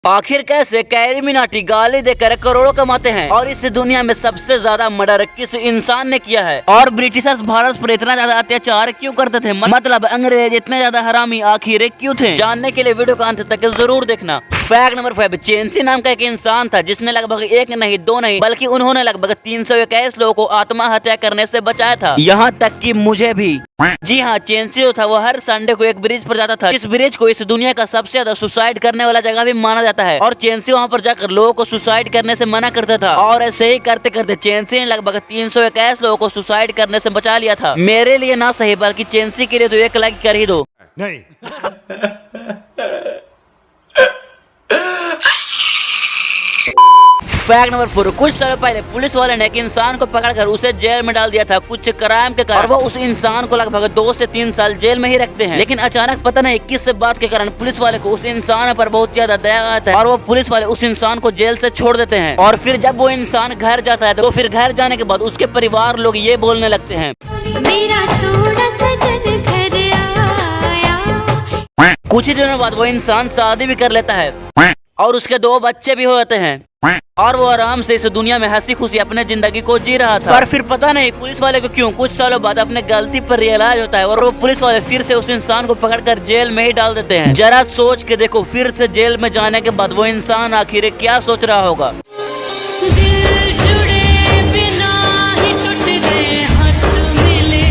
आखिर कैसे कैरी मिनाटी गाली देकर करोड़ों कमाते हैं और इस दुनिया में सबसे ज्यादा मर्डर किस इंसान ने किया है और ब्रिटिशर्स भारत पर इतना ज्यादा अत्याचार क्यों करते थे, मतलब अंग्रेज इतने ज्यादा हरामी आखिर क्यों थे। जानने के लिए वीडियो को अंत तक जरूर देखना। फैक्ट नंबर 5, चेंसी नाम का एक इंसान था जिसने लगभग एक नहीं दो नहीं बल्कि उन्होंने लगभग 321 लोगों को आत्महत्या करने से बचाया था, यहाँ तक कि मुझे भी। जी हाँ, चेंसी जो था वो हर संडे को एक ब्रिज पर जाता था। इस ब्रिज को इस दुनिया का सबसे ज्यादा सुसाइड करने वाला जगह भी माना जाता है और चेंसी वहाँ पर जाकर लोगों को सुसाइड करने से मना करता था और ऐसे ही करते करते चेंसी ने लगभग 321 लोगों को सुसाइड करने से बचा लिया था। मेरे लिए ना सही बल्कि चेंसी के लिए तो 1 लाख कर ही दो। नहीं। फैक्ट नंबर 4, कुछ सालों पहले पुलिस वाले ने एक इंसान को पकड़कर उसे जेल में डाल दिया था कुछ क्राइम के कारण। वो उस इंसान को लगभग 2 से 3 साल जेल में ही रखते हैं, लेकिन अचानक पता नहीं किस बात के कारण पुलिस वाले को उस इंसान पर बहुत ज्यादा दया आता है और वो पुलिस वाले उस इंसान को जेल से छोड़ देते हैं। और फिर जब वो इंसान घर जाता है तो फिर घर जाने के बाद उसके परिवार लोग ये बोलने लगते हैं, मेरा सोना सजन घर आया। कुछ ही दिनों बाद वो इंसान शादी भी कर लेता है और उसके 2 बच्चे भी हो जाते हैं और वो आराम से इस दुनिया में हंसी खुशी अपने जिंदगी को जी रहा था। पर फिर पता नहीं पुलिस वाले को क्यों कुछ सालों बाद अपने गलती पर रियलाइज होता है और वो पुलिस वाले फिर से उस इंसान को पकड़कर जेल में ही डाल देते हैं। जरा सोच के देखो, फिर से जेल में जाने के बाद वो इंसान आखिर क्या सोच रहा होगा। दिल जुड़े बिना ही टूट गए, हाथ मिले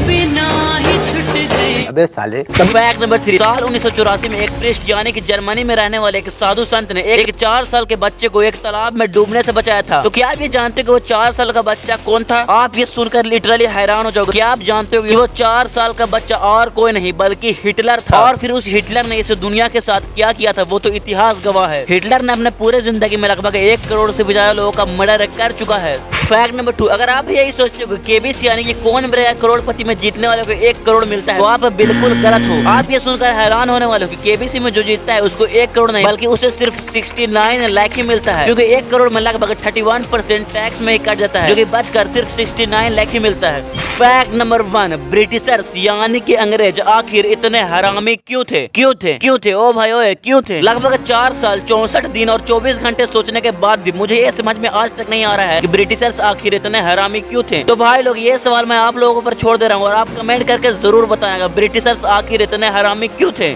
बिना ही छूट गए। अबे साले। फैक्ट नंबर 3, साल 1984 में एक प्रिस्ट यानी कि जर्मनी में रहने वाले एक साधु संत ने एक 4 साल के बच्चे को एक तालाब में डूबने से बचाया था। तो क्या आप ये जानते हो कि वो 4 साल का बच्चा कौन था? आप ये सुनकर लिटरली हैरान हो जाओगे। क्या आप जानते हो कि वो 4 साल का बच्चा और कोई नहीं बल्कि हिटलर था। और फिर उस हिटलर ने इस दुनिया के साथ क्या किया था वो तो इतिहास गवाह है। हिटलर ने अपने पूरे जिंदगी में लगभग 1 करोड़ से भी ज्यादा लोगों का मर्डर कर चुका है। फैक्ट नंबर 2, अगर आप यही सोचते हो केबीसी यानी कि कौन बनेगा करोड़पति में जीतने वाले को 1 करोड़ मिलता है तो आप बिल्कुल गलत हो। आप ये सुनकर हैरान होने वाले हो कि केबीसी में जो जीतता है उसको 1 करोड़ नहीं बल्कि उसे सिर्फ 69 लाख ही मिलता है, क्योंकि 1 करोड़ में लगभग 31% टैक्स में ही कट जाता है, जो कि बचकर सिर्फ 69 लाख ही मिलता है। फैक्ट नंबर 1, ब्रिटिशर्स यानी कि अंग्रेज आखिर इतने हरामी क्यों थे? ओ भाई ओए क्यों थे? लगभग 4 साल 64 दिन और 24 घंटे सोचने के बाद भी मुझे ये समझ में आज तक नहीं आ रहा है कि ब्रिटिशर्स आखिर इतने हरामी क्यों थे। तो भाई लोग, ये सवाल मैं आप लोगों पर छोड़ दे रहा हूँ और आप कमेंट करके जरूर बताएगा ब्रिटिशर्स आखिर इतने हरामी क्यों थे।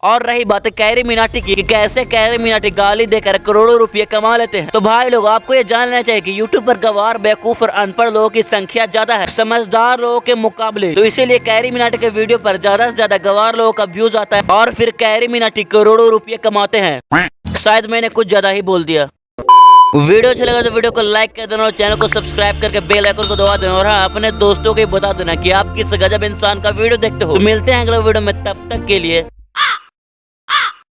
और रही बात कैरी मिनाटी की कि कैसे कैरी मिनाटी गाली देकर करोड़ों रुपए कमा लेते हैं, तो भाई लोग आपको ये जान लेना चाहिए कि यूट्यूब पर गवार, बेवकूफ और अनपढ़ लोगों की संख्या ज्यादा है समझदार लोगों के मुकाबले। तो इसीलिए कैरी मिनाटी के वीडियो पर ज्यादा से ज्यादा गवार लोगों का व्यूज आता है और फिर कैरी मिनाटी करोड़ों रुपए कमाते हैं। शायद मैंने कुछ ज्यादा ही बोल दिया। वीडियो अच्छा लगा तो वीडियो को लाइक कर देना और चैनल को सब्सक्राइब करके बेल आइकन को दबा देना और हाँ, अपने दोस्तों को बता देना कि आप किस गजब इंसान का वीडियो देखते हो। तो मिलते हैं अगले वीडियो में, तब तक के लिए।